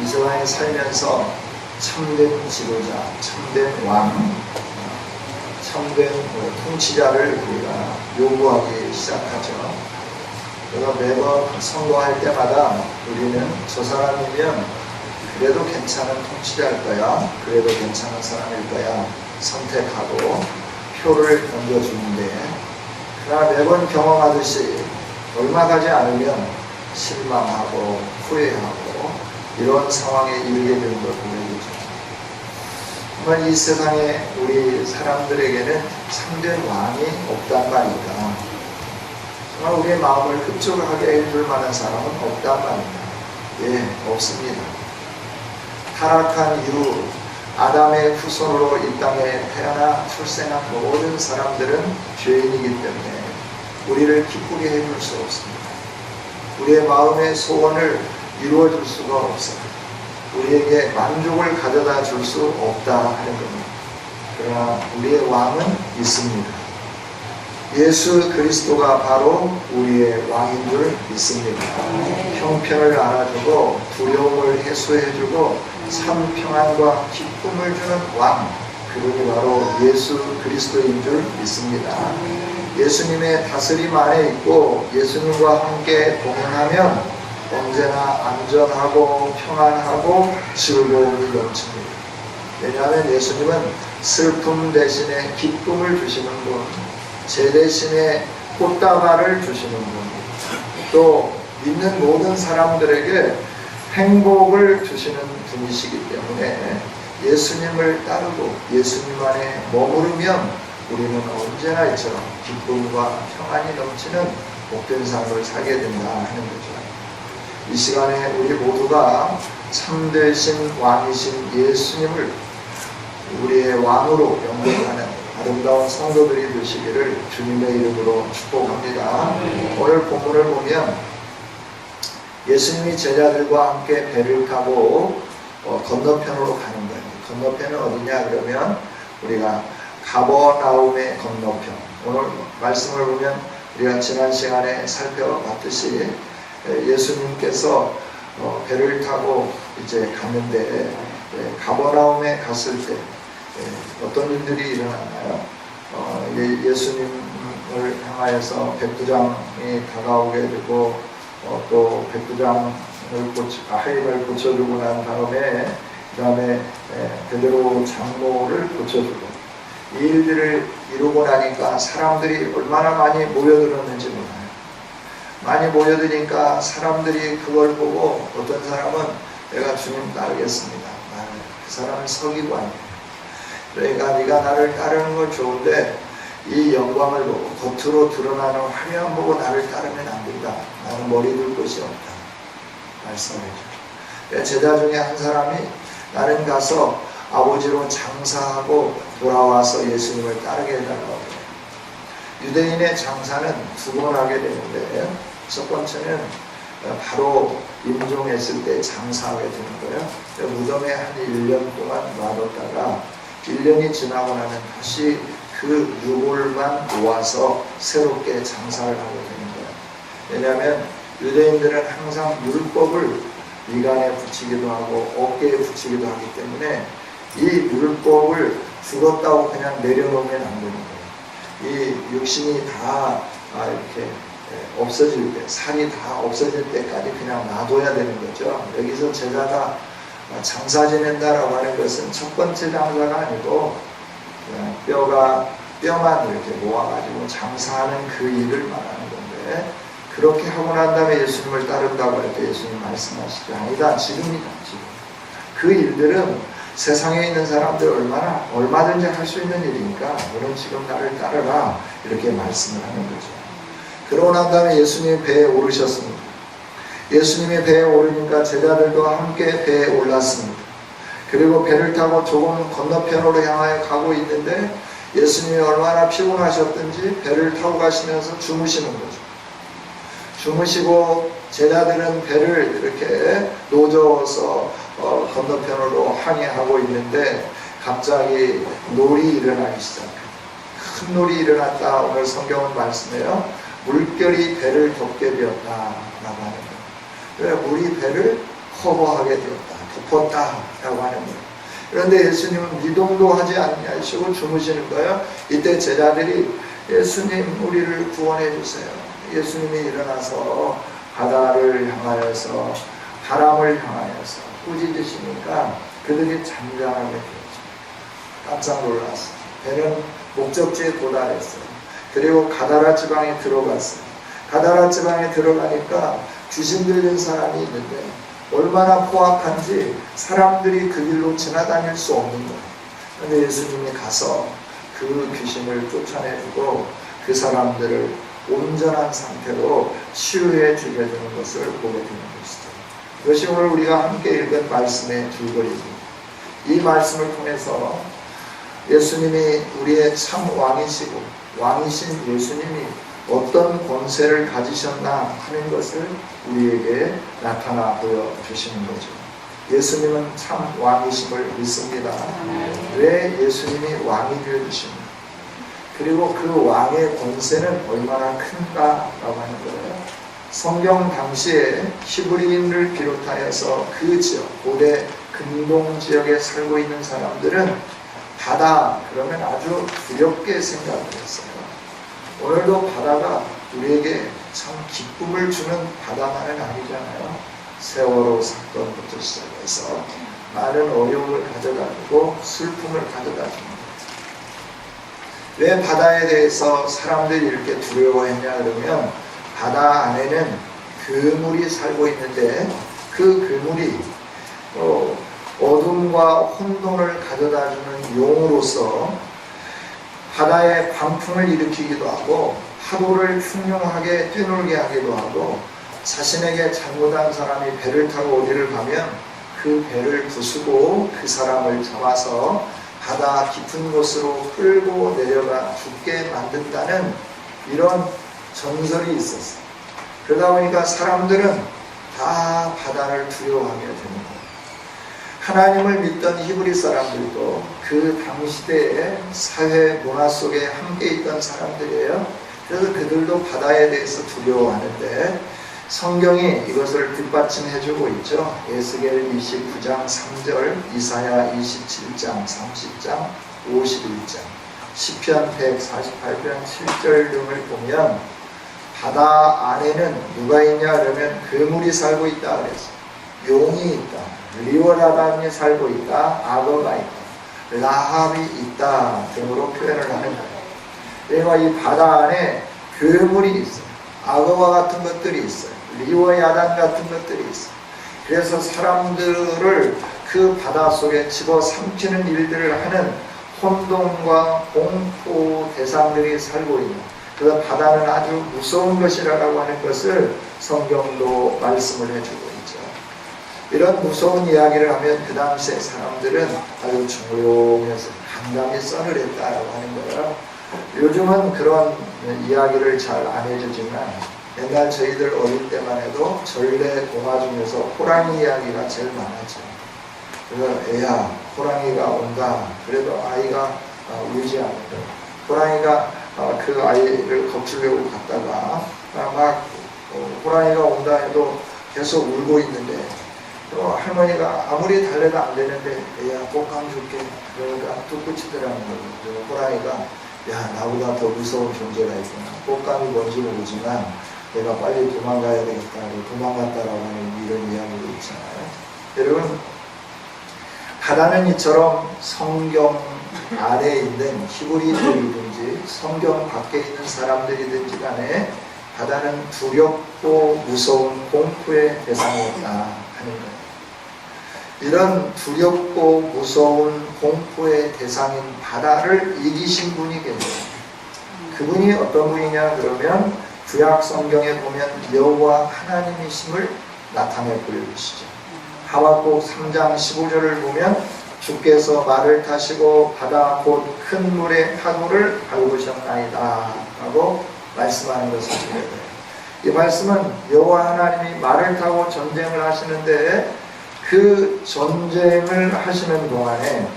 이 세상에 살면서 참된 지도자, 참된 왕, 참된 통치자를 우리가 요구하기 시작하죠. 그래서 매번 선거할 때마다 우리는 저 사람이면 그래도 괜찮은 통치자일 거야, 그래도 괜찮은 사람일 거야 선택하고 표를 던져주는데, 그러나 매번 경험하듯이 얼마 가지 않으면 실망하고 후회하고 이런 상황에 이르게 되는 걸 보게 되죠. 정말 이 세상에 우리 사람들에게는 참된 왕이 없단 말이다. 정말 우리의 마음을 흡족하게 해줄 만한 사람은 없단 말입니다. 예, 없습니다. 타락한 이후 아담의 후손으로 이 땅에 태어나 출생한 모든 사람들은 죄인이기 때문에 우리를 기쁘게 해줄 수 없습니다. 우리의 마음의 소원을 이루어줄 수가 없어요. 우리에게 만족을 가져다 줄 수 없다 하는 겁니다. 그러나 우리의 왕은 있습니다. 예수 그리스도가 바로 우리의 왕인 줄 믿습니다. 형편을 알아주고 두려움을 해소해주고 참 평안과 기쁨을 주는 왕, 그분이 바로 예수 그리스도인 줄 믿습니다. 예수님의 다스림 안에 있고 예수님과 함께 동행하면 언제나 안전하고 평안하고 즐거움이 넘칩니다. 왜냐하면 예수님은 슬픔 대신에 기쁨을 주시는 분, 제 대신에 꽃다발을 주시는 분, 또 믿는 모든 사람들에게 행복을 주시는 분이시기 때문에 예수님을 따르고 예수님 안에 머무르면 우리는 언제나 이처럼 기쁨과 평안이 넘치는 복된 삶을 살게 된다 하는 거죠. 이 시간에 우리 모두가 참되신 왕이신 예수님을 우리의 왕으로 영접하는 아름다운 성도들이 되시기를 주님의 이름으로 축복합니다. 오늘 본문을 보면 예수님이 제자들과 함께 배를 타고 건너편으로 가는 거예요. 건너편은 어디냐 그러면 우리가 가버나움의 건너편. 오늘 말씀을 보면 우리가 지난 시간에 살펴봤듯이 예수님께서 배를 타고 이제 갔는데 가버나움에 갔을 때 어떤 일들이 일어났나요? 예수님을 향하여서 백부장이 다가오게 되고 또 백부장을 하인을 고쳐주고 난 다음에 그 다음에 베드로 장로를 고쳐주고 이 일들을 이루고 나니까 사람들이 얼마나 많이 모여들었는지 몰라요. 많이 모여드니까 사람들이 그걸 보고 어떤 사람은 내가 주님 따르겠습니다. 그 사람은 서기관이에요. 그러니까 네가 나를 따르는 건 좋은데 이 영광을 보고 겉으로 드러나는 화려함 보고 나를 따르면 안 된다. 나는 머리 둘 곳이 없다. 말씀해줘. 제자 중에 한 사람이 나는 가서 아버지로 장사하고 돌아와서 예수님을 따르게 해달라고 해요. 유대인의 장사는 두 번 하게 되는데 첫 번째는 바로 임종했을 때 장사하게 되는 거예요. 무덤에 한 1년 동안 놔뒀다가 1년이 지나고 나면 다시 그 유골만 모아서 새롭게 장사를 하게 되는 거예요. 왜냐하면 유대인들은 항상 율법을 미간에 붙이기도 하고 어깨에 붙이기도 하기 때문에 이 율법을 죽었다고 그냥 내려놓으면 안 되는 거예요. 이 육신이 다 이렇게 없어질 때, 살이 다 없어질 때까지 그냥 놔둬야 되는 거죠. 여기서 제자가 장사 지낸다라고 하는 것은 첫 번째 장사가 아니고 뼈만 이렇게 모아가지고 장사하는 그 일을 말하는 건데, 그렇게 하고 난 다음에 예수님을 따른다고 할 때 예수님 말씀하시죠. 아니다, 지금이다, 지금. 그 일들은 세상에 있는 사람들 얼마든지 할 수 있는 일이니까 너는 지금 나를 따르라, 이렇게 말씀을 하는 거죠. 그러고 난 다음에 예수님이 배에 오르셨습니다. 예수님이 배에 오르니까 제자들도 함께 배에 올랐습니다. 그리고 배를 타고 조금 건너편으로 향하여 가고 있는데 예수님이 얼마나 피곤하셨든지 배를 타고 가시면서 주무시는 거죠. 주무시고 제자들은 배를 이렇게 노저어서 건너편으로 항해하고 있는데 갑자기 놀이 일어나기 시작해요. 큰 놀이 일어났다. 오늘 성경은 말씀해요. 물결이 배를 덮게 되었다 라고 하는 거예요. 그래서 물이 배를 커버하게 되었다. 덮었다라고 하는 거예요. 그런데 예수님은 미동도 하지 않으시고 주무시는 거예요. 이때 제자들이 예수님 우리를 구원해 주세요. 예수님이 일어나서 바다를 향하여서 바람을 향하여서 꾸짖으시니까 그들이 잠잠하게 되었죠. 깜짝 놀랐어요. 배는 목적지에 도달했어요. 그리고 가다라 지방에 들어갔어요. 가다라 지방에 들어가니까 귀신 들린 사람이 있는데 얼마나 포악한지 사람들이 그 길로 지나다닐 수 없는 거예요. 그런데 예수님이 가서 그 귀신을 쫓아내주고 그 사람들을 온전한 상태로 치유해 주게 되는 것을 보게 되는 것이죠. 이것이 오늘 우리가 함께 읽은 말씀의 줄거리입니다. 이 말씀을 통해서 예수님이 우리의 참 왕이시고 왕이신 예수님이 어떤 권세를 가지셨나 하는 것을 우리에게 나타나 보여주시는 거죠. 예수님은 참 왕이심을 믿습니다. 왜 예수님이 왕이 되어주십니까? 그리고 그 왕의 권세는 얼마나 큰가라고 하는 거예요. 성경 당시에 히브리인을 비롯하여서 그 지역, 고대 근동 지역에 살고 있는 사람들은 바다 그러면 아주 두렵게 생각을 했어요. 오늘도 바다가 우리에게 참 기쁨을 주는 바다만은 아니잖아요. 세월호 사건부터 시작해서 많은 어려움을 가져가고 슬픔을 가져다 줍니다. 왜 바다에 대해서 사람들이 이렇게 두려워했냐 그러면 바다 안에는 그물이 살고 있는데 그 그물이 어둠과 혼돈을 가져다주는 용으로서 바다에 광풍을 일으키기도 하고 파도를 흉흉하게 뛰놀게 하기도 하고 자신에게 잘못한 사람이 배를 타고 어디를 가면 그 배를 부수고 그 사람을 잡아서 바다 깊은 곳으로 끌고 내려가 죽게 만든다는 이런 전설이 있었어요. 그러다 보니까 사람들은 다 바다를 두려워하게 되는 거예요. 하나님을 믿던 히브리 사람들도 그 당시대의 사회 문화 속에 함께 있던 사람들이에요. 그래서 그들도 바다에 대해서 두려워하는데 성경이 이것을 뒷받침해주고 있죠. 에스겔 29장 3절, 이사야 27장 30장 51장, 시편 148편 7절 등을 보면 바다 안에는 누가 있냐 그러면 그물이 살고 있다 그랬어요. 용이 있다, 리워라단이 살고 있다, 악어가 있다, 라합이 있다 등으로 표현을 하는 거예요. 그러니까 이 바다 안에 그물이 있어요. 악어와 같은 것들이 있어요. 리워야단 같은 것들이 있어요. 그래서 사람들을 그 바다 속에 집어삼키는 일들을 하는 혼돈과 공포 대상들이 살고 있는, 그래서 바다는 아주 무서운 것이라고 하는 것을 성경도 말씀을 해주고 있죠. 이런 무서운 이야기를 하면 그 당시에 사람들은 아주 조용해서 간담이 서늘했다라고 하는 거예요. 요즘은 그런 이야기를 잘 안 해주지만 옛날 저희들 어릴 때만 해도 전래 동화 중에서 호랑이 이야기가 제일 많았죠. 그래서 애야 호랑이가 온다. 그래도 아이가 울지 않는다. 호랑이가 그 아이를 거치려고 갔다가 막 호랑이가 온다 해도 계속 울고 있는데 또 할머니가 아무리 달래도 안 되는데 애야 꽃감 줄게. 그러니까 뚝 붙이더라는 거예요. 호랑이가 야 나보다 더 무서운 존재가 있구나. 꽃감이 뭔지 모르지만 내가 빨리 도망가야 되겠다. 도망갔다라고 하는 이런 이야기도 있잖아요. 여러분 바다는 이처럼 성경 안에 있는 히브리들이든지 성경 밖에 있는 사람들이든지 간에 바다는 두렵고 무서운 공포의 대상이었다 하는 거예요. 이런 두렵고 무서운 공포의 대상인 바다를 이기신 분이 계세요. 그분이 어떤 분이냐 그러면 구약 성경에 보면 여호와 하나님이심을 나타내 보여주시죠. 하박국 3장 15절을 보면 주께서 말을 타시고 바다 곧 큰 물의 파도를 밟으셨나이다 라고 말씀하는 것을 보게 돼요. 이 말씀은 여호와 하나님이 말을 타고 전쟁을 하시는데 그 전쟁을 하시는 동안에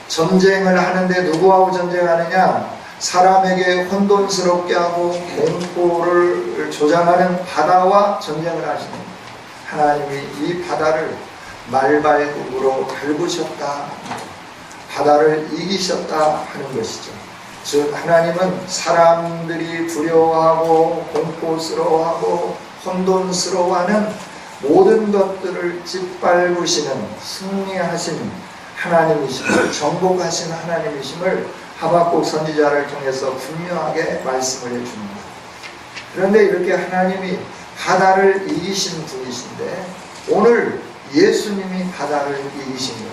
전쟁을 하는데 누구하고 전쟁하느냐? 사람에게 혼돈스럽게 하고 공포를 조장하는 바다와 전쟁을 하시는 거예요. 하나님이 이 바다를 말발굽으로 밟으셨다, 바다를 이기셨다 하는 것이죠. 즉 하나님은 사람들이 두려워하고 공포스러워하고 혼돈스러워하는 모든 것들을 짓밟으시는 승리하신 하나님이심을, 정복하신 하나님이심을 하박국 선지자를 통해서 분명하게 말씀을 해줍니다. 그런데 이렇게 하나님이 바다를 이기신 분이신데 오늘 예수님이 바다를 이기신 거예요.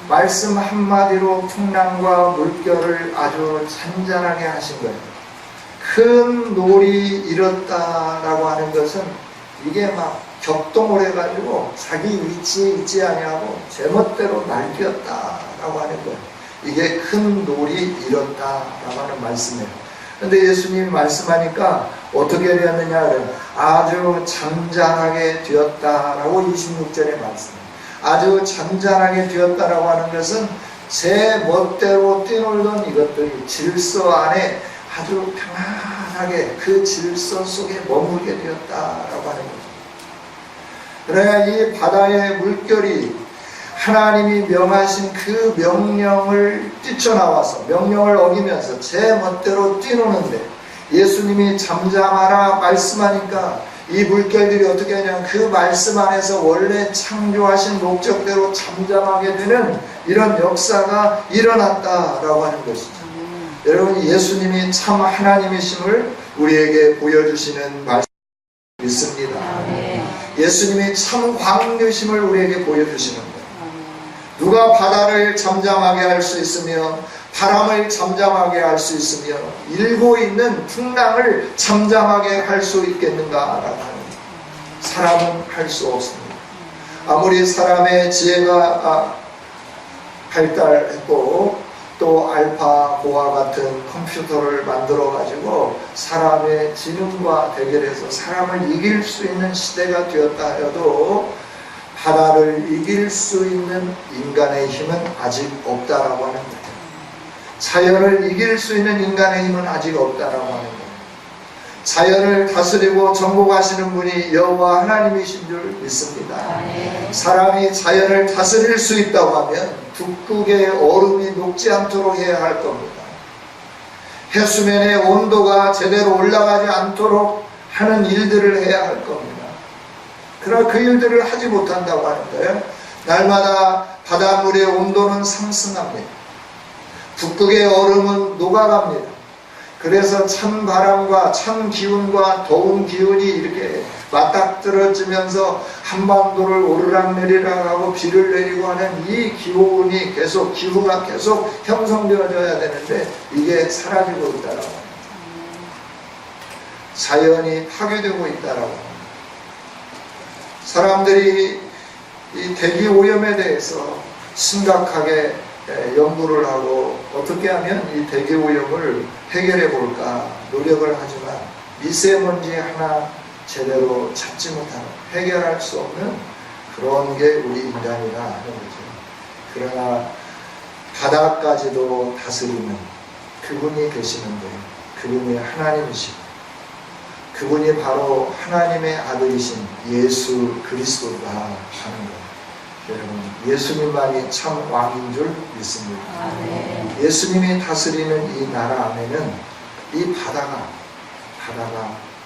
말씀 한마디로 풍랑과 물결을 아주 잔잔하게 하신 거예요. 큰 놀이 잃었다라고 하는 것은 이게 막 격동을 해가지고 자기 위치에 있지 아니하고 제멋대로 날뛰었다라고 하는 거예요. 이게 큰 놀이 잃었다라고 하는 말씀이에요. 그런데 예수님이 말씀하니까 어떻게 되었느냐, 아주 잔잔하게 되었다라고 26절에 말씀해요. 아주 잔잔하게 되었다라고 하는 것은 제 멋대로 뛰놀던 이것들이 질서 안에 아주 평안하게 그 질서 속에 머물게 되었다라고 하는 거죠. 그래야 이 바다의 물결이 하나님이 명하신 그 명령을 뛰쳐나와서 명령을 어기면서 제 멋대로 뛰노는데 예수님이 잠잠하라 말씀하니까 이 물결들이 어떻게 하냐면 그 말씀 안에서 원래 창조하신 목적대로 잠잠하게 되는 이런 역사가 일어났다라고 하는 것이죠. 여러분, 예수님이 참 하나님이심을 우리에게 보여주시는 말씀 믿습니다. 예수님이 참 광유심을 우리에게 보여주시는 거예요. 누가 바다를 잠잠하게 할 수 있으며 바람을 잠잠하게 할 수 있으며 일고 있는 풍랑을 잠잠하게 할 수 있겠는가라고 하는, 사람은 할 수 없습니다. 아무리 사람의 지혜가 발달했고 또 알파 고와 같은 컴퓨터를 만들어 가지고 사람의 지능과 대결해서 사람을 이길 수 있는 시대가 되었다 하여도 바다를 이길 수 있는 인간의 힘은 아직 없다라고 하는 거예요. 자연을 이길 수 있는 인간의 힘은 아직 없다라고 하는 거예요. 자연을 다스리고 정복하시는 분이 여호와 하나님이신 줄 믿습니다. 사람이 자연을 다스릴 수 있다고 하면 북극의 얼음이 녹지 않도록 해야 할 겁니다. 해수면의 온도가 제대로 올라가지 않도록 하는 일들을 해야 할 겁니다. 그러나 그 일들을 하지 못한다고 하는 거예요. 날마다 바닷물의 온도는 상승합니다. 북극의 얼음은 녹아갑니다. 그래서 찬 바람과 찬 기운과 더운 기운이 이렇게 맞닥뜨려지면서 한반도를 오르락내리락 하고 비를 내리고 하는 이 기온이 계속, 기후가 계속 형성되어져야 되는데 이게 사라지고 있다라고 합니다. 자연이 파괴되고 있다라고 합니다. 사람들이 이 대기 오염에 대해서 심각하게 연구를 하고 어떻게 하면 이 대기 오염을 해결해 볼까 노력을 하지만 미세먼지 하나 제대로 찾지 못하는, 해결할 수 없는 그런 게 우리 인간이라 하는 거죠. 그러나 바다까지도 다스리는 그분이 계시는데 그분이 하나님이시고 그분이 바로 하나님의 아들이신 예수 그리스도다 하는 거예요. 여러분, 예수님만이 참 왕인 줄 믿습니다. 예수님이 다스리는 이 나라 안에는 이 바다가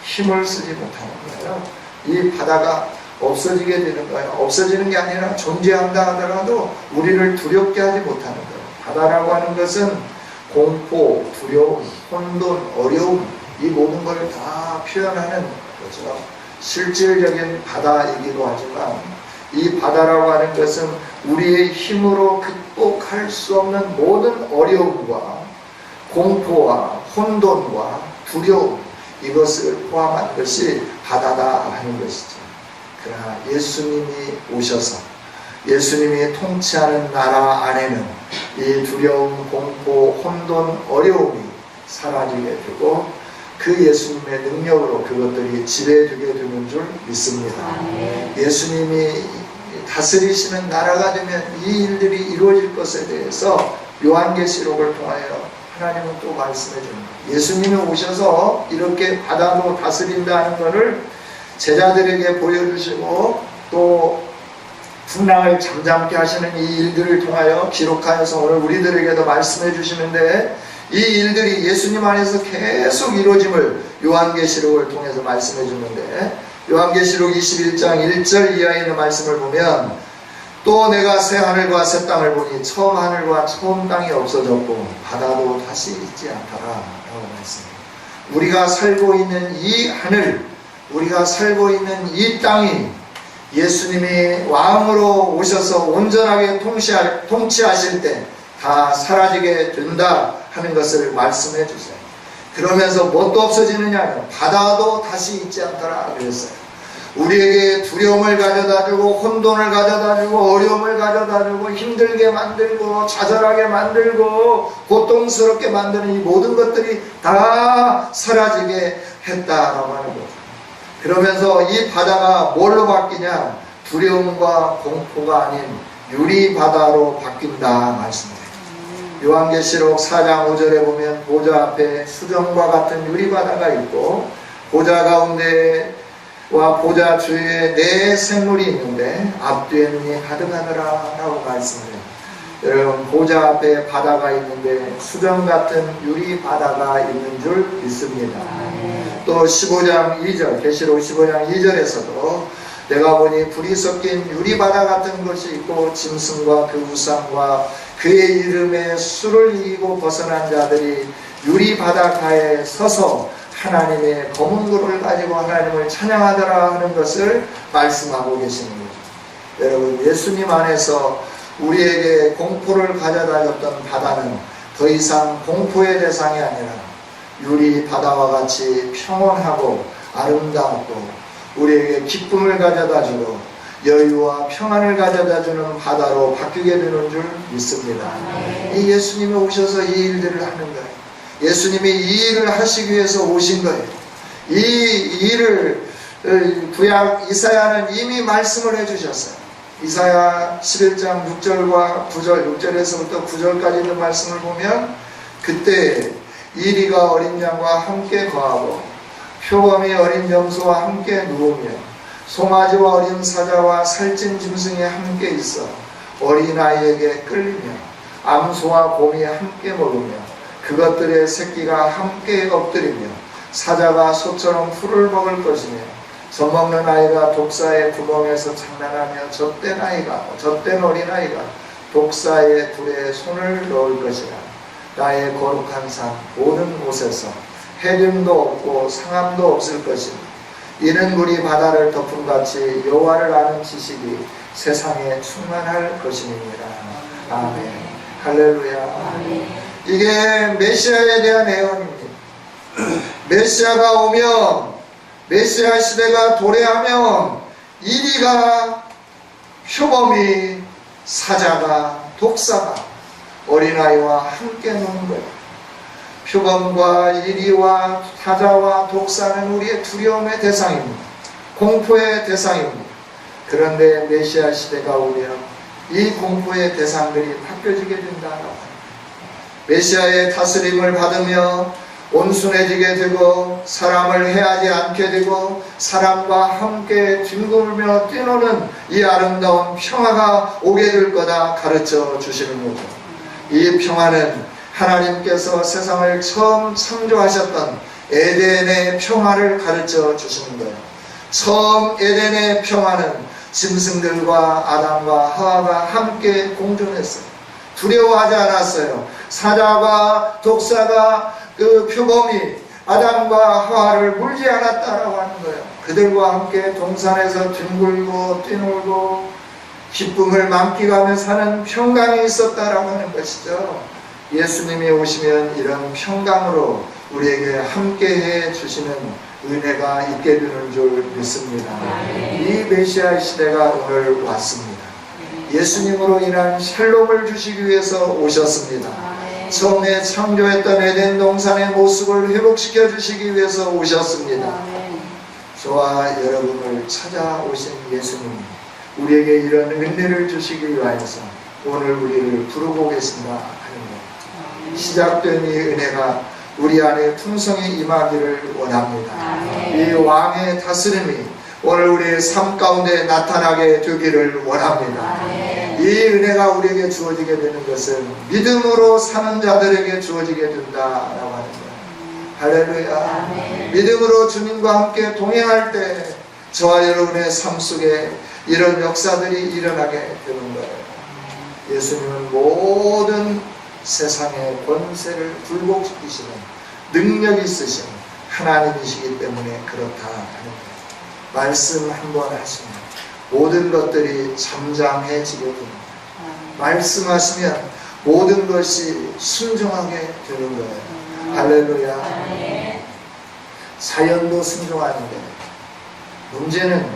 힘을 쓰지 못하는 거예요. 이 바다가 없어지게 되는 거예요. 없어지는 게 아니라 존재한다 하더라도 우리를 두렵게 하지 못하는 거예요. 바다라고 하는 것은 공포, 두려움, 혼돈, 어려움, 이 모든 걸 다 표현하는 거죠. 실질적인 바다이기도 하지만 이 바다라고 하는 것은 우리의 힘으로 극복할 수 없는 모든 어려움과 공포와 혼돈과 두려움, 이것을 포함한 것이 바다다 하는 것이죠. 그러나 예수님이 오셔서 예수님이 통치하는 나라 안에는 이 두려움, 공포, 혼돈, 어려움이 사라지게 되고 그 예수님의 능력으로 그것들이 지배되게 되는 줄 믿습니다. 예수님이 다스리시는 나라가 되면 이 일들이 이루어질 것에 대해서 요한계시록을 통하여 하나님은 또 말씀해 줍니다. 예수님이 오셔서 이렇게 바다도 다스린다는 것을 제자들에게 보여주시고 또 풍랑을 잠잠케 하시는 이 일들을 통하여 기록하여서 오늘 우리들에게도 말씀해 주시는데, 이 일들이 예수님 안에서 계속 이루어짐을 요한계시록을 통해서 말씀해 주는데, 요한계시록 21장 1절 이하에 있는 말씀을 보면, 또 내가 새 하늘과 새 땅을 보니 처음 하늘과 처음 땅이 없어졌고 바다도 다시 있지 않더라 라고 말씀합니다. 우리가 살고 있는 이 하늘, 우리가 살고 있는 이 땅이 예수님이 왕으로 오셔서 온전하게 통치하실 때 다 사라지게 된다 하는 것을 말씀해 주세요. 그러면서 뭣도 없어지느냐, 바다도 다시 있지 않더라 그랬어요. 우리에게 두려움을 가져다주고 혼돈을 가져다주고 어려움을 가져다주고 힘들게 만들고 좌절하게 만들고 고통스럽게 만드는 이 모든 것들이 다 사라지게 했다라고 하는 거죠. 그러면서 이 바다가 뭘로 바뀌냐, 두려움과 공포가 아닌 유리바다로 바뀐다 말씀해요. 요한계시록 4장 5절에 보면 보좌 앞에 수정과 같은 유리바다가 있고 보좌 가운데와 보좌 주위에 네 생물이 있는데 앞뒤에 눈이 가득하더라 라고 말씀해요. 여러분, 보좌 앞에 바다가 있는데 수정 같은 유리바다가 있는 줄 믿습니다. 또 15장 2절, 계시록 15장 2절에서도 내가 보니 불이 섞인 유리바다 같은 것이 있고 짐승과 그 우상과 그의 이름에 수를 이기고 벗어난 자들이 유리바다가에 서서 하나님의 검은 굴을 가지고 하나님을 찬양하더라 하는 것을 말씀하고 계시는 거죠. 여러분, 예수님 안에서 우리에게 공포를 가져다 줬던 바다는 더 이상 공포의 대상이 아니라 유리바다와 같이 평온하고 아름답고 우리에게 기쁨을 가져다 주고 여유와 평안을 가져다 주는 바다로 바뀌게 되는 줄 믿습니다. 이 예수님이 오셔서 이 일들을 하는 거예요. 예수님이 이 일을 하시기 위해서 오신 거예요. 이 일을 구약 이사야는 이미 말씀을 해주셨어요. 이사야 11장 6절과 9절, 6절에서부터 9절까지 있는 말씀을 보면, 그때 이리가 어린 양과 함께 거하고 표범이 어린 염소와 함께 누우며 송아지와 어린 사자와 살찐 짐승이 함께 있어 어린아이에게 끌리며 암소와 곰이 함께 먹으며 그것들의 새끼가 함께 엎드리며 사자가 소처럼 풀을 먹을 것이며 젖먹는 아이가 독사의 구멍에서 장난하며 젖된 어린아이가 독사의 불에 손을 넣을 것이라. 나의 거룩한 산 모든 곳에서 해림도 없고 상함도 없을 것이니 이는 물이 바다를 덮음같이 여호와를 아는 지식이 세상에 충만할 것입니다. 아멘. 할렐루야. 아멘. 이게 메시아에 대한 예언입니다. 메시아가 오면, 메시아 시대가 도래하면 이리가, 표범이, 사자가, 독사가 어린아이와 함께 노는 거예요. 표범과 이리와 사자와 독사는 우리의 두려움의 대상입니다. 공포의 대상입니다. 그런데 메시아 시대가 오면 이 공포의 대상들이 바뀌어지게 된다고 합니다. 메시아의 다스림을 받으며 온순해지게 되고 사람을 해하지 않게 되고 사람과 함께 뒹굴며 뛰노는 이 아름다운 평화가 오게 될 거다 가르쳐 주시는 거죠. 이 평화는 하나님께서 세상을 처음 창조하셨던 에덴의 평화를 가르쳐 주시는 거예요. 처음 에덴의 평화는 짐승들과 아담과 하와가 함께 공존했어요. 두려워하지 않았어요. 사자와 독사가 그 표범이 아담과 하와를 물지 않았다라고 하는 거예요. 그들과 함께 동산에서 뒹굴고 뛰놀고 기쁨을 만끽하며 사는 평강이 있었다라고 하는 것이죠. 예수님이 오시면 이런 평강으로 우리에게 함께해 주시는 은혜가 있게 되는 줄 믿습니다. 이 메시아 시대가 오늘 왔습니다. 예수님으로 인한 샬롬을 주시기 위해서 오셨습니다. 처음에 창조했던 에덴 동산의 모습을 회복시켜 주시기 위해서 오셨습니다. 저와 여러분을 찾아오신 예수님, 우리에게 이런 은혜를 주시기 위해서 오늘 우리를 부르고 계신다 하는 것. 시작된 이 은혜가 우리 안에 풍성히 임하기를 원합니다. 이 왕의 다스림이 오늘 우리의 삶 가운데 나타나게 되기를 원합니다. 이 은혜가 우리에게 주어지게 되는 것은 믿음으로 사는 자들에게 주어지게 된다라고 하는 거예요. 할렐루야. 믿음으로 주님과 함께 동행할 때 저와 여러분의 삶 속에 이런 역사들이 일어나게 되는 거예요. 예수님은 모든 세상의 권세를 굴복시키시는 능력이 있으신 하나님이시기 때문에 그렇다 하는 거예요. 말씀 한번 하시면 모든 것들이 잠잠해지게 됩니다. 말씀하시면 모든 것이 순종하게 되는 거예요. 할렐루야. 자연도 순종하는데 문제는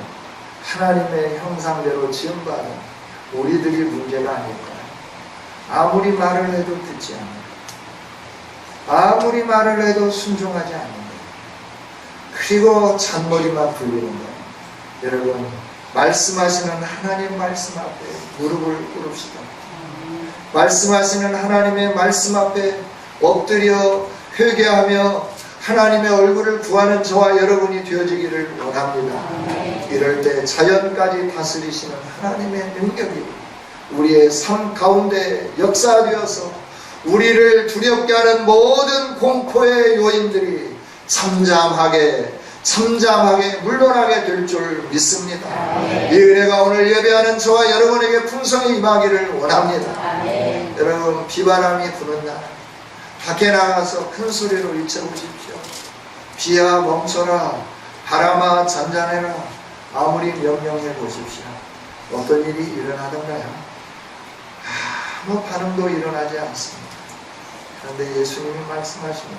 하나님의 형상대로 지음받은 우리들이 문제가 아닐까요? 아무리 말을 해도 듣지 않아요. 아무리 말을 해도 순종하지 않는 거예요. 그리고 잔머리만 굴리는 거예요. 여러분, 말씀하시는 하나님 말씀 앞에 무릎을 꿇읍시다. 말씀하시는 하나님의 말씀 앞에 엎드려 회개하며 하나님의 얼굴을 구하는 저와 여러분이 되어지기를 원합니다. 이럴 때 자연까지 다스리시는 하나님의 능력이 우리의 삶 가운데 역사되어서 우리를 두렵게 하는 모든 공포의 요인들이 잠잠하게 물러나게 될 줄 믿습니다. 이 은혜가 오늘 예배하는 저와 여러분에게 풍성히 임하기를 원합니다. 여러분, 비바람이 부는 날 밖에 나가서 큰 소리로 외쳐보십시오. 비야 멈춰라, 바람아 잔잔해라. 아무리 명령해 보십시오. 어떤 일이 일어나던가요? 아무 반응도 일어나지 않습니다. 그런데 예수님이 말씀하시면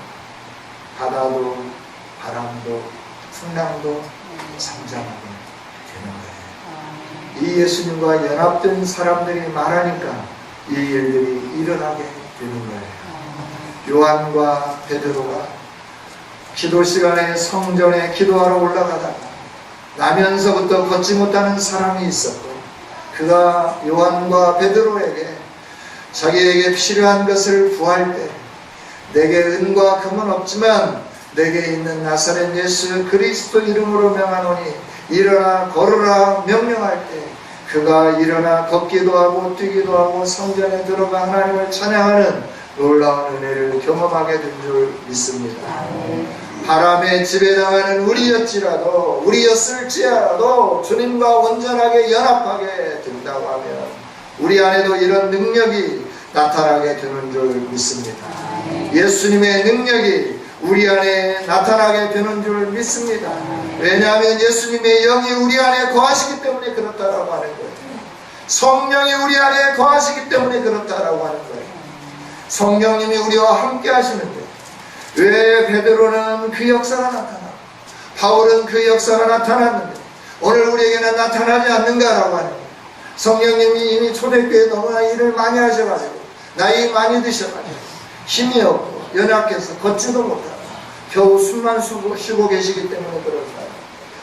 바다도 바람도 풍랑도 잠잠하게 되는 거예요. 이 예수님과 연합된 사람들이 말하니까 이 일들이 일어나게 되는 거예요. 요한과 베드로가 기도 시간에 성전에 기도하러 올라가다가 나면서부터 걷지 못하는 사람이 있었고, 그가 요한과 베드로에게 자기에게 필요한 것을 구할 때 내게 은과 금은 없지만 내게 있는 나사렛 예수 그리스도 이름으로 명하노니 일어나 걸으라 명령할 때 그가 일어나 걷기도 하고 뛰기도 하고 성전에 들어가 하나님을 찬양하는 놀라운 은혜를 경험하게 된 줄 믿습니다. 바람에 지배당하는 우리였을지라도 주님과 온전하게 연합하게 된다고 하면 우리 안에도 이런 능력이 나타나게 되는 줄 믿습니다. 예수님의 능력이 우리 안에 나타나게 되는 줄 믿습니다. 왜냐하면 예수님의 영이 우리 안에 거하시기 때문에 그렇다라고 하는 거예요. 성령이 우리 안에 거하시기 때문에 그렇다라고 하는 거예요. 성령님이 우리와 함께 하시는데 왜 베드로는 그 역사가 나타나고 바울은 그 역사가 나타났는데 오늘 우리에게는 나타나지 않는가라고 하는 거예요. 성령님이 이미 초대교회에 너무나 일을 많이 하셔가지고 나이 많이 드셔가지고 힘이 없고 연약해서 걷지도 못하고 겨우 숨만 쉬고 계시기 때문에 그렇다.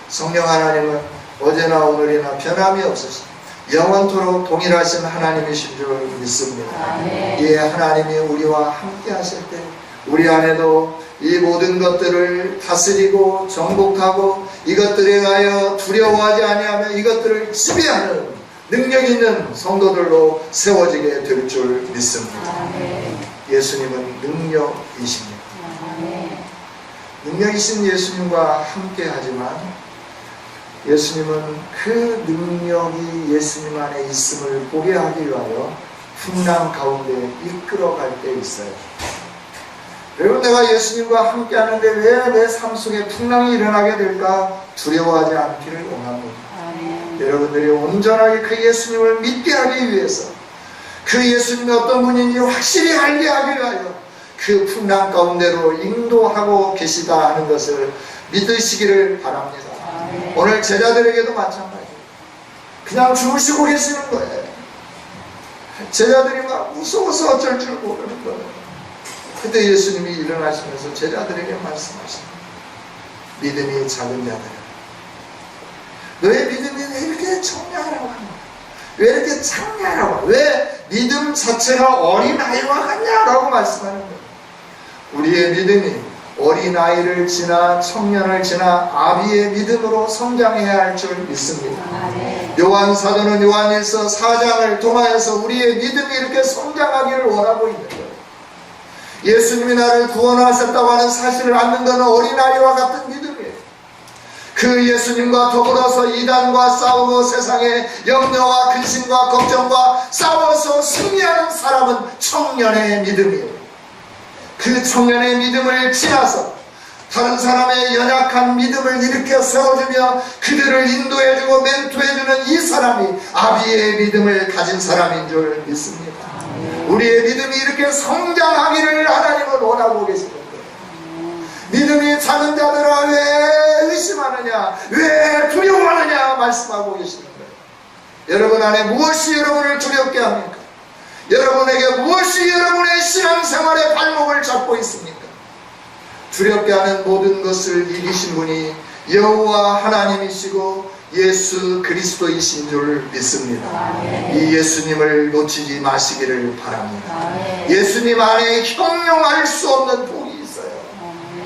성령 하나님은 어제나 오늘이나 변함이 없으신 영원토록 동일하신 하나님이신 줄 믿습니다. 이 하나님이 우리와 함께 하실 때 우리 안에도 이 모든 것들을 다스리고 정복하고 이것들에 대하여 두려워하지 아니하며 이것들을 지배하는 능력 있는 성도들로 세워지게 될 줄 믿습니다. 예수님은 능력이십니다. 능력이신 예수님과 함께 하지만 예수님은 그 능력이 예수님 안에 있음을 보게 하기 위하여 풍랑 가운데 이끌어갈 때 있어요. 여러분, 내가 예수님과 함께 하는데 왜 내 삶 속에 풍랑이 일어나게 될까? 두려워하지 않기를 원합니다. 여러분들이 온전하게 그 예수님을 믿게 하기 위해서 그 예수님이 어떤 분인지 확실히 알게 하기 위하여 그 풍랑 가운데로 인도하고 계시다 하는 것을 믿으시기를 바랍니다. 오늘 제자들에게도 마찬가지예요. 그냥 주무시고 계시는 거예요. 제자들이 막 무서워서 어쩔 줄 모르는 거예요. 그때 예수님이 일어나시면서 제자들에게 말씀하십니다. 믿음이 작은 자들아, 너의 믿음이 왜 이렇게 청량하라고 하는 거야? 왜 이렇게 창냐라고 하냐? 왜 믿음 자체가 어린아이와 같냐라고 말씀하는 거예요. 우리의 믿음이 어린아이를 지나 청년을 지나 아비의 믿음으로 성장해야 할 줄 믿습니다. 요한사도는 요한일서 4장을 통하여서 우리의 믿음이 이렇게 성장하기를 원하고 있는 거예요. 예수님이 나를 구원하셨다고 하는 사실을 믿는 것은 어린아이와 같은 믿음이에요. 그 예수님과 더불어서 이단과 싸우고 세상의 염려와 근심과 걱정과 싸워서 승리하는 사람은 청년의 믿음이에요. 그 청년의 믿음을 지나서 다른 사람의 연약한 믿음을 일으켜 세워주며 그들을 인도해주고 멘토해주는 이 사람이 아비의 믿음을 가진 사람인 줄 믿습니다. 우리의 믿음이 이렇게 성장하기를 하나님은 원하고 계시는 거예요. 믿음이 작은 자들아 왜 의심하느냐, 왜 두려워하느냐 말씀하고 계시는 거예요. 여러분 안에 무엇이 여러분을 두렵게 합니까? 여러분에게 무엇이 여러분의 신앙생활의 발목을 잡고 있습니까? 두렵게 하는 모든 것을 이기신 분이 여호와 하나님이시고 예수 그리스도이신 줄 믿습니다. 이 예수님을 놓치지 마시기를 바랍니다. 예수님 안에 형용할 수 없는 복이 있어요.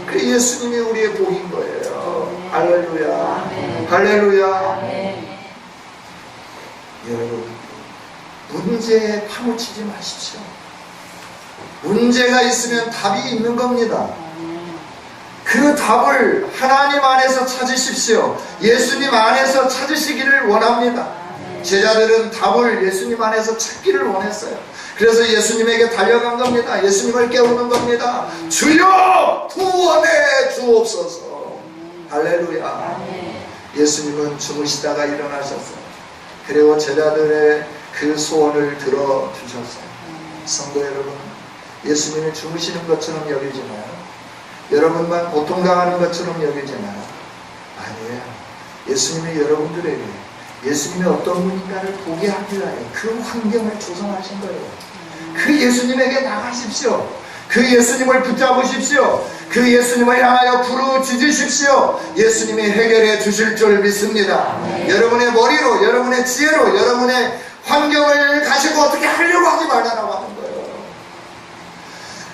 그 예수님이 우리의 복인 거예요. 할렐루야. 할렐루야. 여러분, 문제에 파묻히지 마십시오. 문제가 있으면 답이 있는 겁니다. 그 답을 하나님 안에서 찾으십시오. 예수님 안에서 찾으시기를 원합니다. 제자들은 답을 예수님 안에서 찾기를 원했어요. 그래서 예수님에게 달려간 겁니다. 예수님을 깨우는 겁니다. 주여 구원해 주옵소서. 할렐루야. 예수님은 주무시다가 일어나셨어요. 그리고 제자들의 그 소원을 들어주셨어요. 성도 여러분, 예수님이 주무시는 것처럼 여기지 마요. 여러분만 고통당하는 것처럼 여기지 마요. 아니에요. 예수님이 여러분들에게 예수님이 어떤 분인가를 보게 하기 위하여 그 환경을 조성하신 거예요. 그 예수님에게 나가십시오. 그 예수님을 붙잡으십시오. 그 예수님을 향하여 부르짖으십시오. 예수님이 해결해 주실 줄 믿습니다. 여러분의 머리로, 여러분의 지혜로, 여러분의 환경을 가지고 어떻게 하려고 하지 말라고 하는 거예요.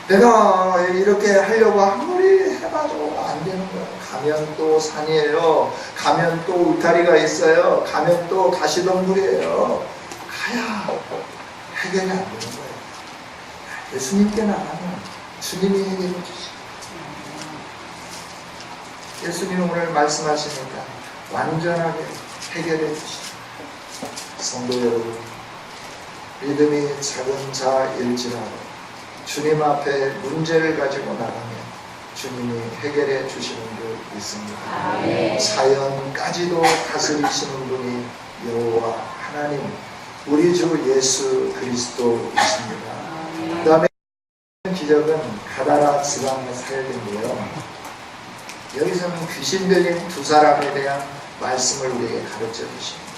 내가 이렇게 하려고 아무리 해봐도 안 되는 거예요. 가면 또 산이에요. 가면 또 울타리가 있어요. 가면 또 가시덤불이에요. 가야 해결이 안 되는 거예요. 예수님께 나가면 주님이 해결해 주시고, 예수님이 오늘 말씀하시니까 완전하게 해결해 주시고, 성도 여러분, 믿음이 작은 자일지라도 주님 앞에 문제를 가지고 나가면 주님이 해결해 주시는 줄 믿습니다. 자연까지도 다스리시는 분이 여호와 하나님, 우리 주 예수 그리스도이십니다. 그 다음에 기적은 가다라 지방의 사역인데요, 여기서는 귀신 들린 두 사람에 대한 말씀을 우리에게 가르쳐 주십니다.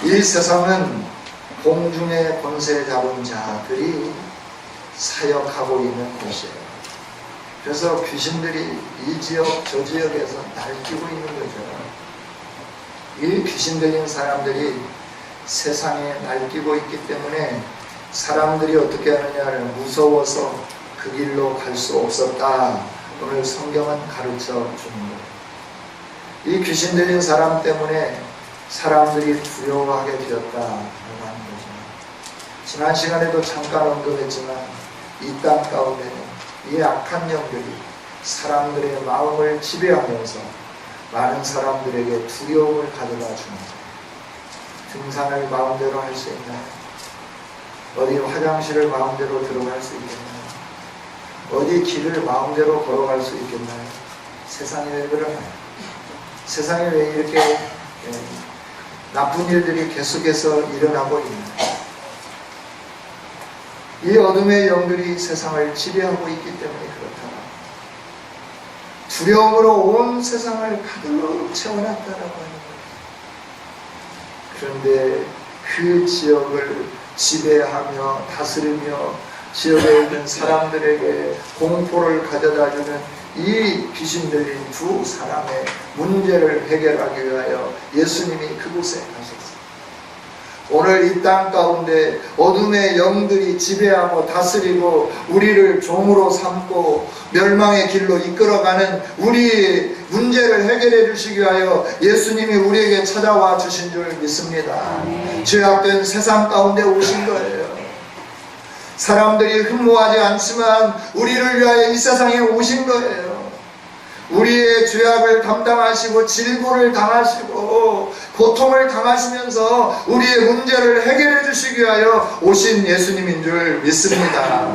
이 세상은 공중의 권세 잡은 자들이 사역하고 있는 곳이에요. 그래서 귀신들이 이 지역 저 지역에서 날뛰고 있는 거죠. 이 귀신 들린 사람들이 세상에 날뛰고 있기 때문에 사람들이 어떻게 하느냐를 무서워서 그 길로 갈 수 없었다. 오늘 성경은 가르쳐 주는 거예요. 이 귀신 들린 사람 때문에 사람들이 두려워하게 되었다라고 하는 거죠. 지난 시간에도 잠깐 언급했지만 이 땅 가운데는 이 악한 영들이 사람들의 마음을 지배하면서 많은 사람들에게 두려움을 가져다 주는 거예요. 등산을 마음대로 할 수 있나요? 어디 화장실을 마음대로 들어갈 수 있겠나요? 어디 길을 마음대로 걸어갈 수 있겠나요? 세상에 왜 그러나요? 세상에 왜 이렇게 나쁜 일들이 계속해서 일어나고 있나요? 이 어둠의 영들이 세상을 지배하고 있기 때문에 그렇다. 두려움으로 온 세상을 가득 채워놨다라고 하는 거예요. 그런데 그 지역을 지배하며 다스리며 지역에 있는 사람들에게 공포를 가져다주는 이 귀신 들린 두 사람의 문제를 해결하기 위하여 예수님이 그곳에 가셨어요. 오늘 이 땅 가운데 어둠의 영들이 지배하고 다스리고 우리를 종으로 삼고 멸망의 길로 이끌어가는 우리 문제를 해결해 주시기 위하여 예수님이 우리에게 찾아와 주신 줄 믿습니다. 죄악된 세상 가운데 오신 거예요. 사람들이 흠모하지 않지만 우리를 위하여 이 세상에 오신 거예요. 우리의 죄악을 담당하시고 질고를 당하시고 고통을 당하시면서 우리의 문제를 해결해 주시기 위하여 오신 예수님인 줄 믿습니다.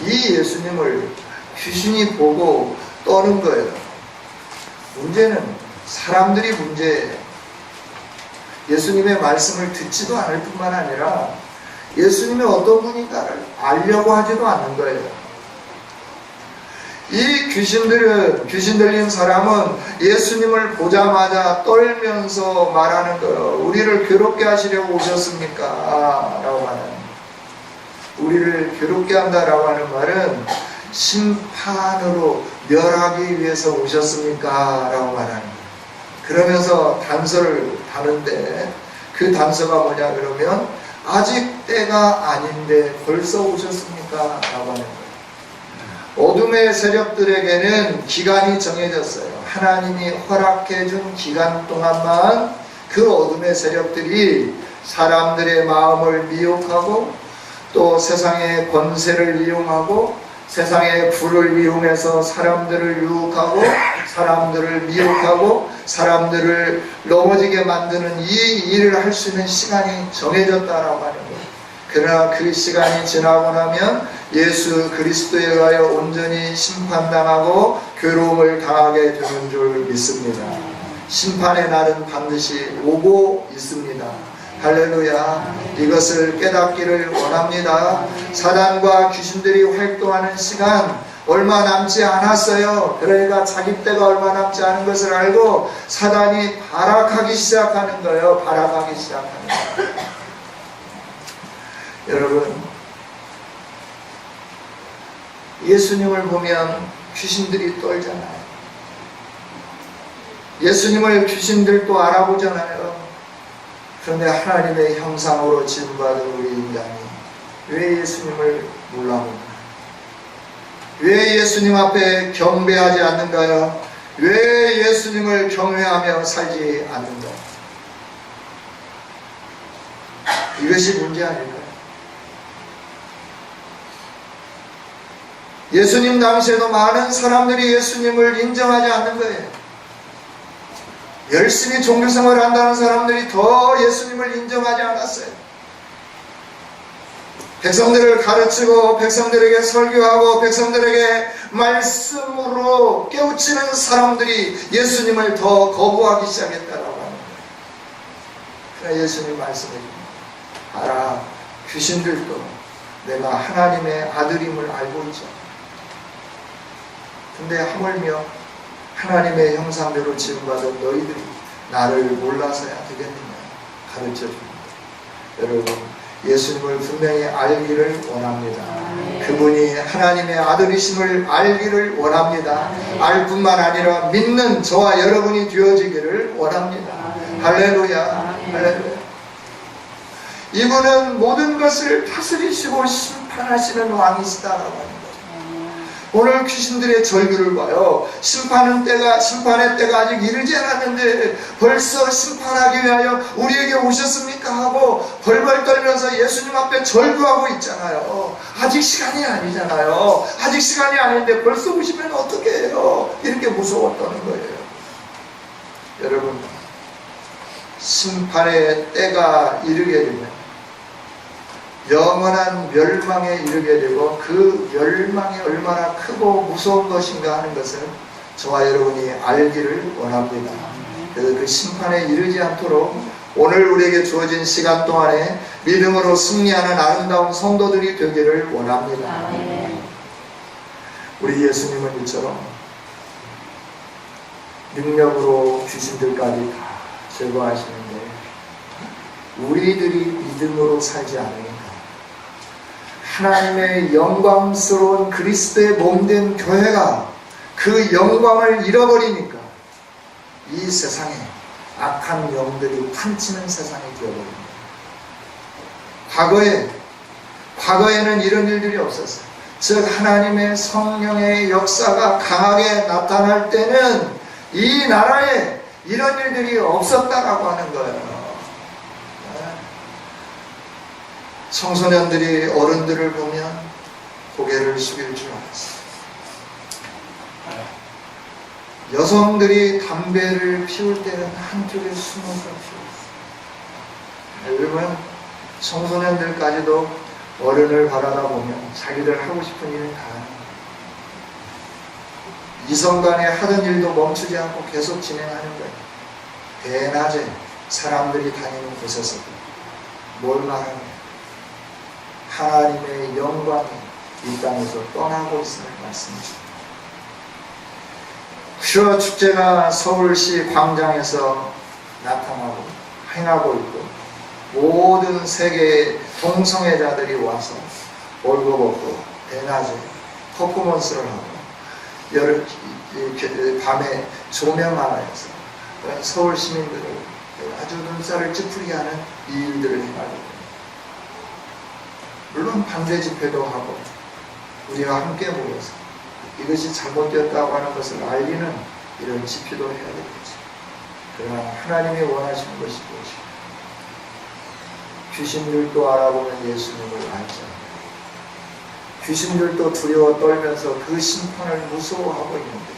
이 예수님을 귀신이 보고 떠는 거예요. 문제는 사람들이 문제예요. 예수님의 말씀을 듣지도 않을 뿐만 아니라 예수님이 어떤 분인가를 알려고 하지도 않는 거예요. 이 귀신 들린 사람은 예수님을 보자마자 떨면서 말하는 거예요. 우리를 괴롭게 하시려고 오셨습니까? 라고 하는, 우리를 괴롭게 한다라고 하는 말은 심판으로 멸하기 위해서 오셨습니까? 라고 말하는 거예요. 그러면서 단서를 다는데 그 단서가 뭐냐 그러면 아직 때가 아닌데 벌써 오셨습니까? 라고 하는 거예요. 어둠의 세력들에게는 기간이 정해졌어요. 하나님이 허락해 준 기간 동안만 그 어둠의 세력들이 사람들의 마음을 미혹하고 또 세상의 권세를 이용하고 세상의 불을 이용해서 사람들을 유혹하고 사람들을 미혹하고 사람들을 넘어지게 만드는 이 일을 할 수 있는 시간이 정해졌다라고 하는 거예요. 그러나 그 시간이 지나고 나면 예수 그리스도에 의하여 온전히 심판당하고 괴로움을 당하게 되는 줄 믿습니다. 심판의 날은 반드시 오고 있습니다. 할렐루야. 이것을 깨닫기를 원합니다. 사단과 귀신들이 활동하는 시간 얼마 남지 않았어요. 그러니까 자기 때가 얼마 남지 않은 것을 알고 사단이 발악하기 시작하는 거예요. 발악하기 시작하는 거예요. 여러분, 예수님을 보면 귀신들이 떨잖아요. 예수님을 귀신들도 알아보잖아요. 그런데 하나님의 형상으로 지음받은 우리 인간이 왜 예수님을 몰라볼까? 왜 예수님 앞에 경배하지 않는가요? 왜 예수님을 경외하며 살지 않는가? 이것이 문제 아닐까요? 예수님 당시에도 많은 사람들이 예수님을 인정하지 않는 거예요. 열심히 종교생활을 한다는 사람들이 더 예수님을 인정하지 않았어요. 백성들을 가르치고 백성들에게 설교하고 백성들에게 말씀으로 깨우치는 사람들이 예수님을 더 거부하기 시작했다라고 하는 거예요. 그러나 예수님 말씀해 줍니다. 알아, 귀신들도 내가 하나님의 아들임을 알고 있죠. 근데 하물며 하나님의 형상대로 지음받은 너희들이 나를 몰라서야 되겠느냐 가르쳐줍니다. 여러분, 예수님을 분명히 알기를 원합니다. 그분이 하나님의 아들이심을 알기를 원합니다. 알 뿐만 아니라 믿는 저와 여러분이 되어지기를 원합니다. 할렐루야, 할렐루야. 이분은 모든 것을 다스리시고 심판하시는 왕이시다라고 합니다. 오늘 귀신들의 절규를 봐요. 심판의 때가 아직 이르지 않았는데 벌써 심판하기 위하여 우리에게 오셨습니까? 하고 벌벌 떨면서 예수님 앞에 절규하고 있잖아요. 아직 시간이 아니잖아요. 아직 시간이 아닌데 벌써 오시면 어떻게 해요? 이렇게 무서웠다는 거예요. 여러분, 심판의 때가 이르게 되면 영원한 멸망에 이르게 되고 그 멸망이 얼마나 크고 무서운 것인가 하는 것을 저와 여러분이 알기를 원합니다. 그래서 그 심판에 이르지 않도록 오늘 우리에게 주어진 시간 동안에 믿음으로 승리하는 아름다운 성도들이 되기를 원합니다. 우리 예수님은 이처럼 능력으로 귀신들까지 다 제거하시는데 우리들이 믿음으로 살지 않으니까 하나님의 영광스러운 그리스도의 몸된 교회가 그 영광을 잃어버리니까 이 세상에 악한 영들이 판치는 세상이 되어버립니다. 과거에는 이런 일들이 없었어요. 즉 하나님의 성령의 역사가 강하게 나타날 때는 이 나라에 이런 일들이 없었다라고 하는 거예요. 청소년들이 어른들을 보면 고개를 숙일 줄 알았어요. 여성들이 담배를 피울 때는 한쪽에 숨어서 피웠어요. 여러분, 청소년들까지도 어른을 바라다보면 자기들 하고 싶은 일을 다 하는 거예요. 이성 간에 하던 일도 멈추지 않고 계속 진행하는 거예요. 대낮에 사람들이 다니는 곳에서 뭘 말하는 거예요? 하나님의 영광이 이 땅에서 떠나고 있음을 말씀입니다. 퓨어 축제가 서울시 광장에서 나타나고 행하고 있고 모든 세계의 동성애자들이 와서 벌거벗고 대낮에 퍼포먼스를 하고 밤에 조명 하나에서 서울 시민들을 아주 눈살을 찌푸리게 하는 이 일들을 행하고 있습니다. 물론 반대 집회도 하고 우리와 함께 모여서 이것이 잘못되었다고 하는 것을 알리는 이런 집회도 해야 되겠죠. 그러나 하나님이 원하시는 것이 무엇이고 귀신들도 알아보면 예수님을 알잖아요. 귀신들도 두려워 떨면서 그 심판을 무서워하고 있는데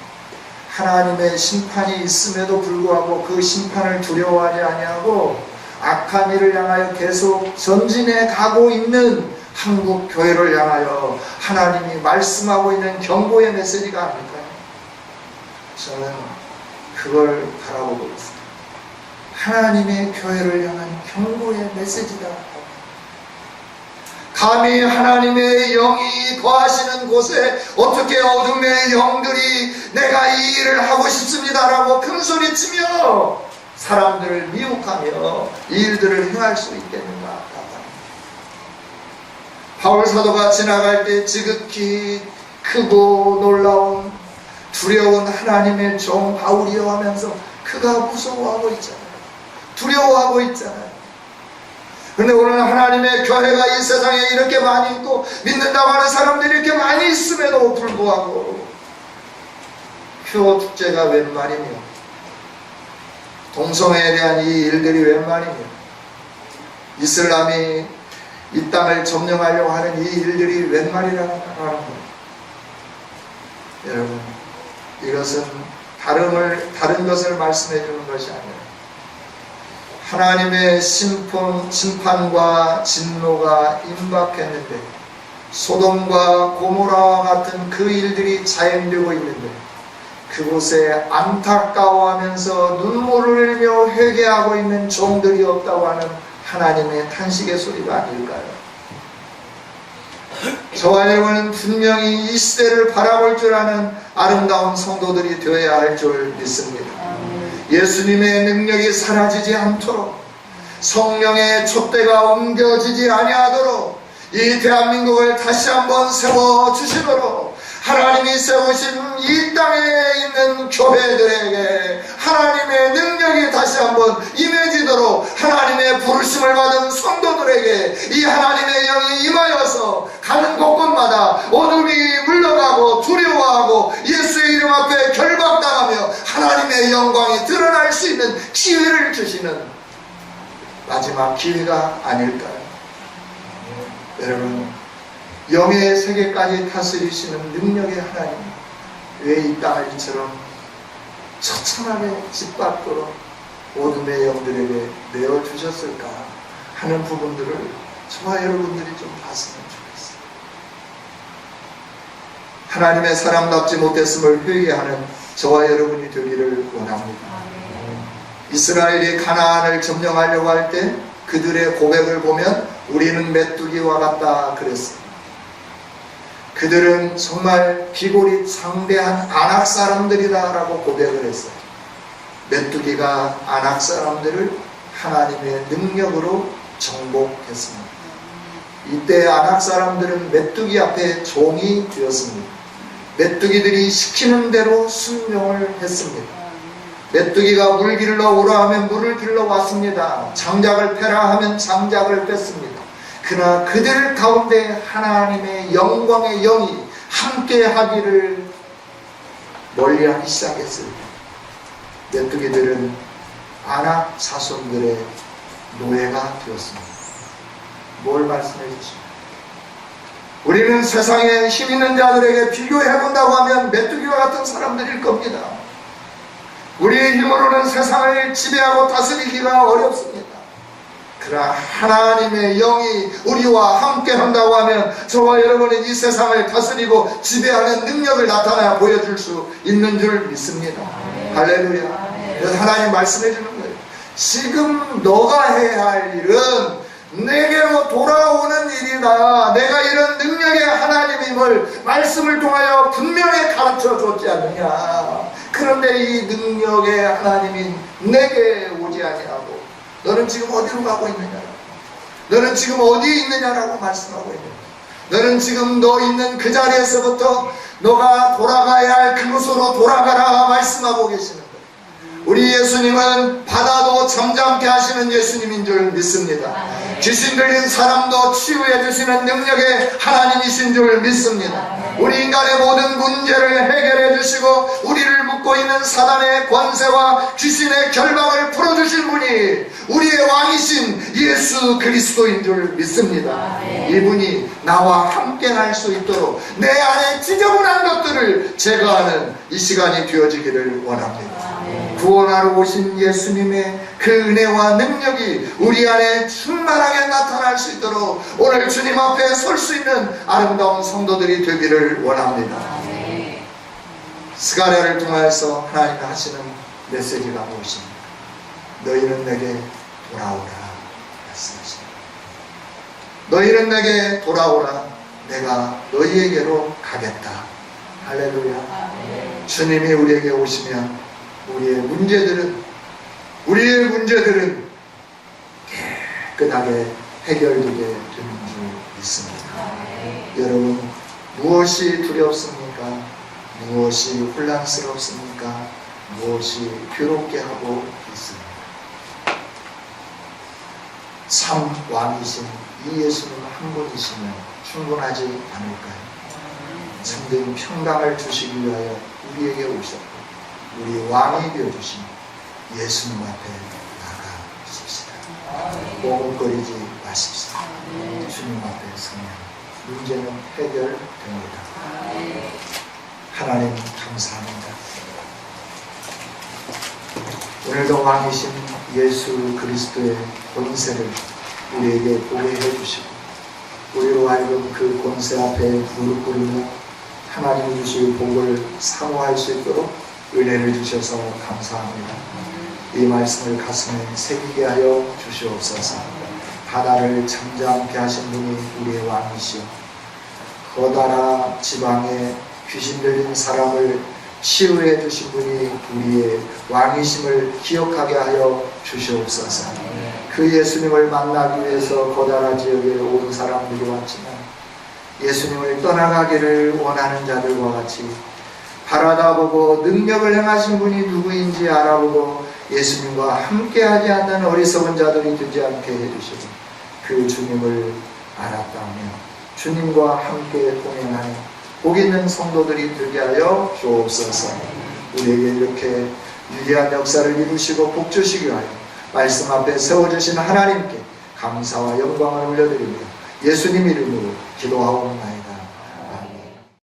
하나님의 심판이 있음에도 불구하고 그 심판을 두려워하지 아니하고 악한 일을 향하여 계속 전진해 가고 있는 한국 교회를 향하여 하나님이 말씀하고 있는 경고의 메시지가 아닐까요? 저는 그걸 바라보고 있습니다. 하나님의 교회를 향한 경고의 메시지다. 감히 하나님의 영이 거하시는 곳에 어떻게 어둠의 영들이 내가 이 일을 하고 싶습니다라고 큰소리치며 사람들을 미혹하며 이 일들을 행할 수 있겠는가? 바울 사도가 지나갈 때 지극히 크고 놀라운 두려운 하나님의 종 바울이여 하면서 그가 무서워하고 있잖아요. 두려워하고 있잖아요. 그런데 오늘 하나님의 교회가 이 세상에 이렇게 많이 있고 믿는다고 하는 사람들이 이렇게 많이 있음에도 불구하고 퓨어 축제가 웬 말이며 동성애에 대한 이 일들이 웬 말이며 이슬람이 이 땅을 점령하려고 하는 이 일들이 웬 말이라는 거예요. 여러분, 이것은 다른 것을 말씀해 주는 것이 아니라 하나님의 심판과 진노가 임박했는데 소돔과 고모라와 같은 그 일들이 자행되고 있는데 그곳에 안타까워하면서 눈물을 흘리며 회개하고 있는 종들이 없다고 하는 하나님의 탄식의 소리가 아닐까요? 저와 여러분은 분명히 이 시대를 바라볼 줄 아는 아름다운 성도들이 되어야 할 줄 믿습니다. 예수님의 능력이 사라지지 않도록 성령의 촛대가 옮겨지지 아니하도록 이 대한민국을 다시 한번 세워주시도록 하나님이 세우신 이 땅에 있는 교회들에게 하나님의 능력이 다시 한번 임해지도록 하나님의 부르심을 받은 성도들에게 이 하나님의 영이 임하여서 가는 곳곳마다 어둠이 물러가고 두려워하고 예수의 이름 앞에 결박당하며 하나님의 영광이 드러날 수 있는 기회를 주시는 마지막 기회가 아닐까요? 여러분, 영의 세계까지 다스리시는 능력의 하나님, 왜 이 땅을 이처럼 처참하게 짓밟도록 어둠의 영들에게 내어주셨을까 하는 부분들을 저와 여러분들이 좀 봤으면 좋겠어요. 하나님의 사람답지 못했음을 회개하는 저와 여러분이 되기를 원합니다. 이스라엘이 가나안을 점령하려고 할 때 그들의 고백을 보면 우리는 메뚜기와 같다 그랬습니다. 그들은 정말 기골이 상대한 아낙 사람들이다 라고 고백을 했어요. 메뚜기가 아낙 사람들을 하나님의 능력으로 정복했습니다. 이때 아낙 사람들은 메뚜기 앞에 종이 되었습니다. 메뚜기들이 시키는 대로 순종을 했습니다. 메뚜기가 물 길러 오라 하면 물을 길러 왔습니다. 장작을 패라 하면 장작을 뺐습니다. 그러나 그들 가운데 하나님의 영광의 영이 함께 하기를 멀리하기 시작했을 때 메뚜기들은 아낙 자손들의 노예가 되었습니다. 뭘 말씀해 주십니까? 우리는 세상에 힘 있는 자들에게 비교해 본다고 하면 메뚜기와 같은 사람들일 겁니다. 우리의 힘으로는 세상을 지배하고 다스리기가 어렵습니다. 그러나 하나님의 영이 우리와 함께 한다고 하면 저와 여러분은 이 세상을 다스리고 지배하는 능력을 나타나 보여줄 수 있는 줄 믿습니다. 할렐루야. 그래서 하나님 말씀해 주는 거예요. 지금 너가 해야 할 일은 내게로 돌아오는 일이다. 내가 이런 능력의 하나님임을 말씀을 통하여 분명히 가르쳐 줬지 않느냐. 그런데 이 능력의 하나님이 내게 오지 아니하고 너는 지금 어디로 가고 있느냐라고, 너는 지금 어디에 있느냐라고 말씀하고 있는 거야. 너는 지금 너 있는 그 자리에서부터 너가 돌아가야 할 그곳으로 돌아가라 말씀하고 계시는 거예요. 우리 예수님은 바다도 잠잠케 하시는 예수님인 줄 믿습니다. 귀신 들린 사람도 치유해 주시는 능력의 하나님이신 줄 믿습니다. 우리 인간의 모든 문제를 해결해 주시고 우리를 묶고 있는 사단의 권세와 귀신의 결박을 풀어주신 분이 우리의 왕이신 예수 그리스도인 줄 믿습니다. 이분이 나와 함께 할 수 있도록 내 안에 지저분한 것들을 제거하는 이 시간이 되어지기를 원합니다. 구원하러 오신 예수님의 그 은혜와 능력이 우리 안에 충만하게 나타날 수 있도록 오늘 주님 앞에 설 수 있는 아름다운 성도들이 되기를 원합니다. 스가랴를 통해서 하나님이 하시는 메시지가 무엇입니까? 너희는 내게 돌아오라 말씀하십니다. 너희는 내게 돌아오라. 내가 너희에게로 가겠다. 할렐루야. 주님이 우리에게 오시면 우리의 문제들은 깨끗하게 해결되게 되는 줄 믿습니다. 여러분, 무엇이 두렵습니까? 무엇이 혼란스럽습니까? 무엇이 괴롭게 하고 있습니까? 참 왕이신 이 예수님 한 분이시면 충분하지 않을까요? 참된 평강을 주시기 위하여 우리에게 오셨고 우리 왕이 되어주신 예수님 앞에 나가십시다. 머뭇거리지 마십시다. 주님 앞에 서면 문제는 해결됩니다. 하나님 감사합니다. 오늘도 왕이신 예수 그리스도의 권세를 우리에게 보게 해주시고 우리로 하여금 그 권세 앞에 무릎 꿇으며 하나님이 주실 복을 사모할 수 있도록 은혜를 주셔서 감사합니다. 이 말씀을 가슴에 새기게 하여 주시옵소서. 바다를 잠잠케 하신 분이 우리의 왕이시오. 거다라 지방에 귀신 들린 사람을 치유해 주신 분이 우리의 왕이심을 기억하게 하여 주시옵소서. 그 예수님을 만나기 위해서 거다라 지역에 온 사람들이 왔지만 예수님을 떠나가기를 원하는 자들과 같이 바라다 보고 능력을 행하신 분이 누구인지 알아보고 예수님과 함께하지 않는 어리석은 자들이 되지 않게 해주시고 그 주님을 알았다며 주님과 함께 동행하는 복 있는 성도들이 되게 하여 주옵소서. 우리에게 이렇게 위대한 역사를 이루시고 복 주시기 위하여 말씀 앞에 세워주신 하나님께 감사와 영광을 올려드리며 예수님 이름으로 기도하옵나이다.